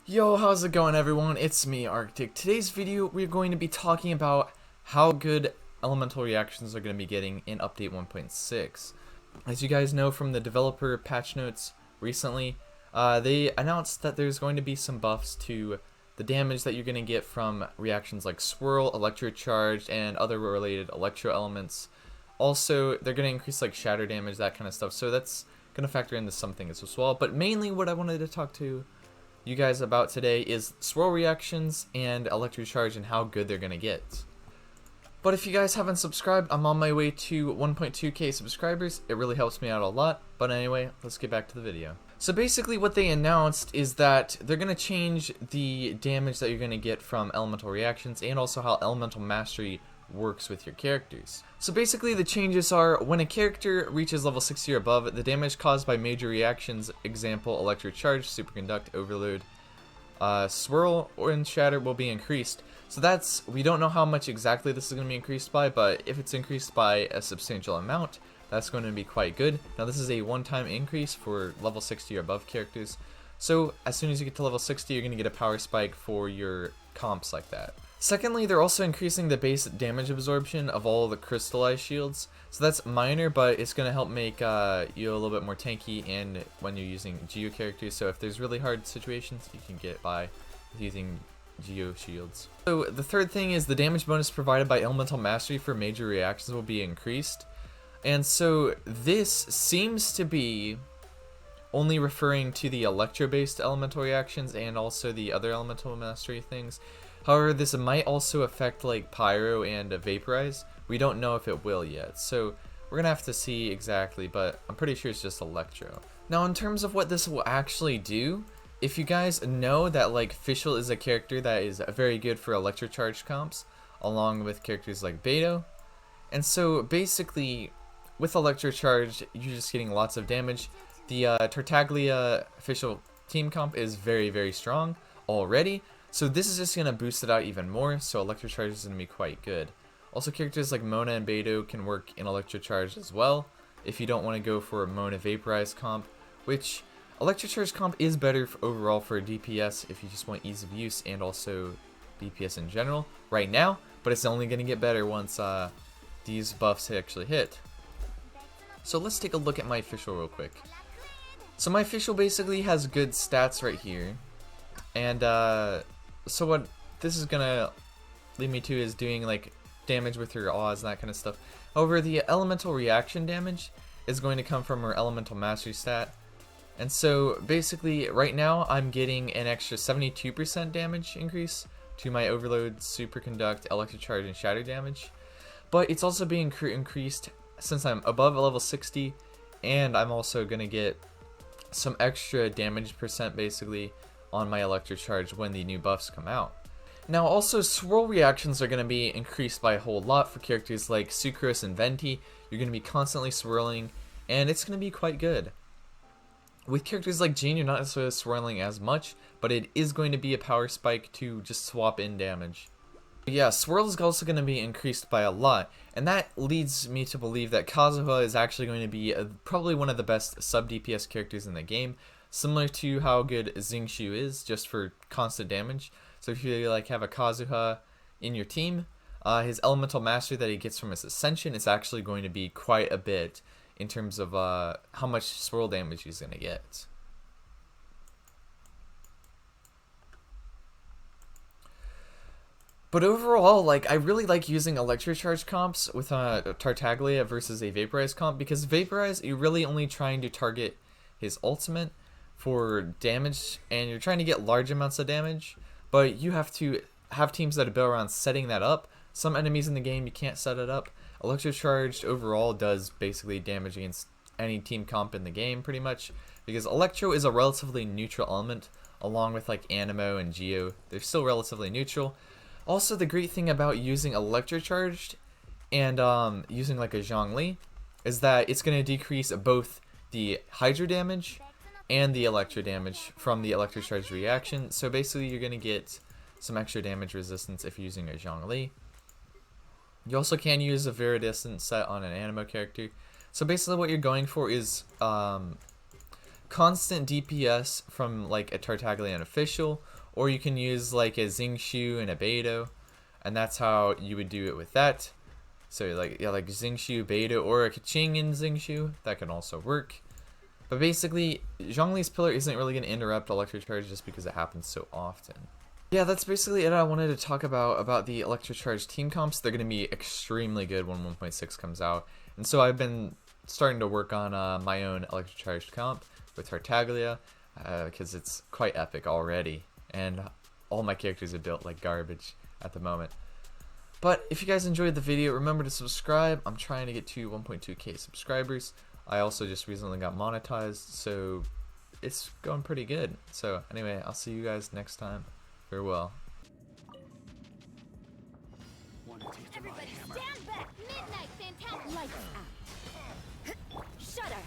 Yo, how's it going everyone? It's me, Arctic. Today's video, we're going to be talking about how good elemental reactions are going to be getting in update 1.6. As you guys know from the developer patch notes recently, they announced that there's going to be some buffs to the damage that you're going to get from reactions like Swirl, Electro Charge, and other related Electro elements. Also, they're going to increase like Shatter damage, that kind of stuff, so that's going to factor into some things as well. But mainly what I wanted to talk to you guys about today is swirl reactions and electro charge and how good they're gonna get. But if you guys haven't subscribed, I'm on my way to 1.2k subscribers. It really helps me out a lot. But anyway, let's get back to the video. So basically what they announced is that they're gonna change the damage that you're gonna get from elemental reactions and also how elemental mastery works with your characters. So basically the changes are when a character reaches level 60 or above, the damage caused by major reactions, example electro charge, superconduct, overload, swirl, or shatter, will be increased. So we don't know how much exactly this is going to be increased by, but if it's increased by a substantial amount, that's going to be quite good. Now this is a one-time increase for level 60 or above characters, so as soon as you get to level 60 you're going to get a power spike for your comps like that. Secondly, they're also increasing the base damage absorption of all the crystallized shields. So that's minor, but it's going to help make you a little bit more tanky and when you're using Geo characters. So if there's really hard situations, you can get by with using Geo shields. So the third thing is the damage bonus provided by Elemental Mastery for major reactions will be increased. And so this seems to be only referring to the Electro-based elemental reactions and also the other Elemental Mastery things. However, this might also affect like Pyro and Vaporize. We don't know if it will yet, so we're gonna have to see exactly, but I'm pretty sure it's just Electro. Now in terms of what this will actually do, if you guys know that like Fischl is a character that is very good for Electro Charge comps, along with characters like Beto, and so basically with Electro Charge you're just getting lots of damage. The Tartaglia Fischl team comp is very strong already. So this is just going to boost it out even more, so Electro Charge is going to be quite good. Also characters like Mona and Beto can work in Electro Charge as well, if you don't want to go for a Mona Vaporize comp, which Electro Charge comp is better overall for DPS if you just want ease of use and also DPS in general right now, but it's only going to get better once these buffs actually hit. So let's take a look at my Fischl real quick. So my Fischl basically has good stats right here, and so what this is gonna lead me to is doing like damage with her Oz and that kind of stuff. However, the elemental reaction damage is going to come from her elemental mastery stat. And so basically right now I'm getting an extra 72% damage increase to my overload, superconduct, electro charge, and shatter damage. But it's also being increased since I'm above level 60, and I'm also gonna get some extra damage percent basically on my electro charge when the new buffs come out. Now also swirl reactions are going to be increased by a whole lot for characters like Sucrose and Venti. You're going to be constantly swirling and it's going to be quite good. With characters like Jean, you're not necessarily swirling as much, but it is going to be a power spike to just swap in damage. But yeah, swirl is also going to be increased by a lot, and that leads me to believe that Kazuha is actually going to be probably one of the best sub DPS characters in the game. Similar to how good Xingqiu is, just for constant damage. So if you like have a Kazuha in your team, his elemental mastery that he gets from his ascension is actually going to be quite a bit in terms of how much swirl damage he's going to get. But overall, like I really like using Electro Charge comps with Tartaglia versus a Vaporize comp, because Vaporize, you're really only trying to target his ultimate for damage, and you're trying to get large amounts of damage, but you have to have teams that are built around setting that up. Some enemies in the game you can't set it up. Electro Charged overall does basically damage against any team comp in the game pretty much, because Electro is a relatively neutral element along with like Anemo and Geo. They're still relatively neutral. Also, the great thing about using Electro Charged and using like a Zhongli is that it's going to decrease both the Hydro damage and the Electro damage from the Electro Charge reaction. So basically you're going to get some extra damage resistance if you're using a Zhongli. You also can use a Viridescent set on an Anemo character. So basically what you're going for is constant DPS from like a Tartaglia and official, or you can use like a Xingqiu and a Beidou, and that's how you would do it with that. So like like Xingqiu, Beidou, or a Keqing in Xingqiu, that can also work. But basically, Zhongli's pillar isn't really going to interrupt Electro Charge just because it happens so often. Yeah, that's basically it I wanted to talk about the Electro Charge team comps. They're going to be extremely good when 1.6 comes out. And so I've been starting to work on my own Electro Charge comp with Tartaglia, because it's quite epic already. And all my characters are built like garbage at the moment. But if you guys enjoyed the video, remember to subscribe. I'm trying to get to 1.2k subscribers. I also just recently got monetized, so it's going pretty good. So anyway, I'll see you guys next time. Farewell. Everybody stand back! Midnight fantastic! Lights out! Shudder!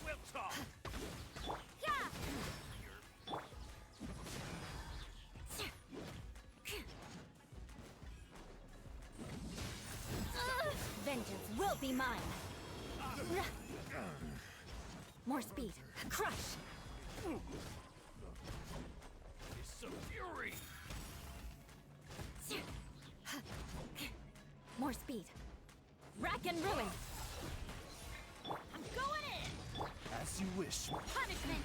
We'll talk. Vengeance will be mine! More speed! Crush! It's some fury. More speed! Rack and ruin! I'm going in! As you wish. Punishment!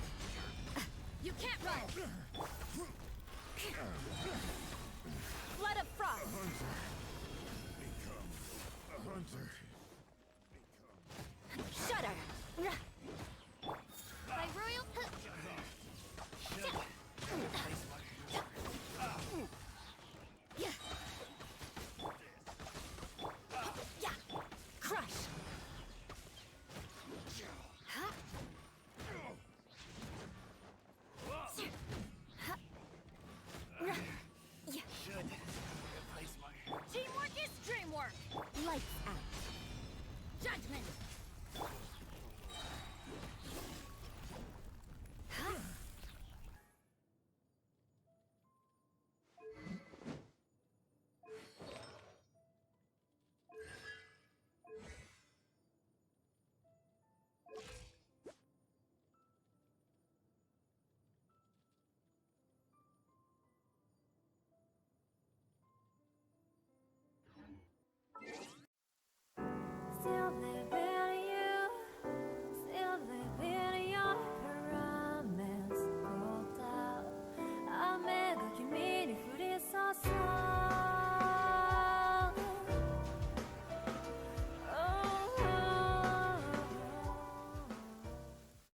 You can't run! Flood of frost! Become a hunter.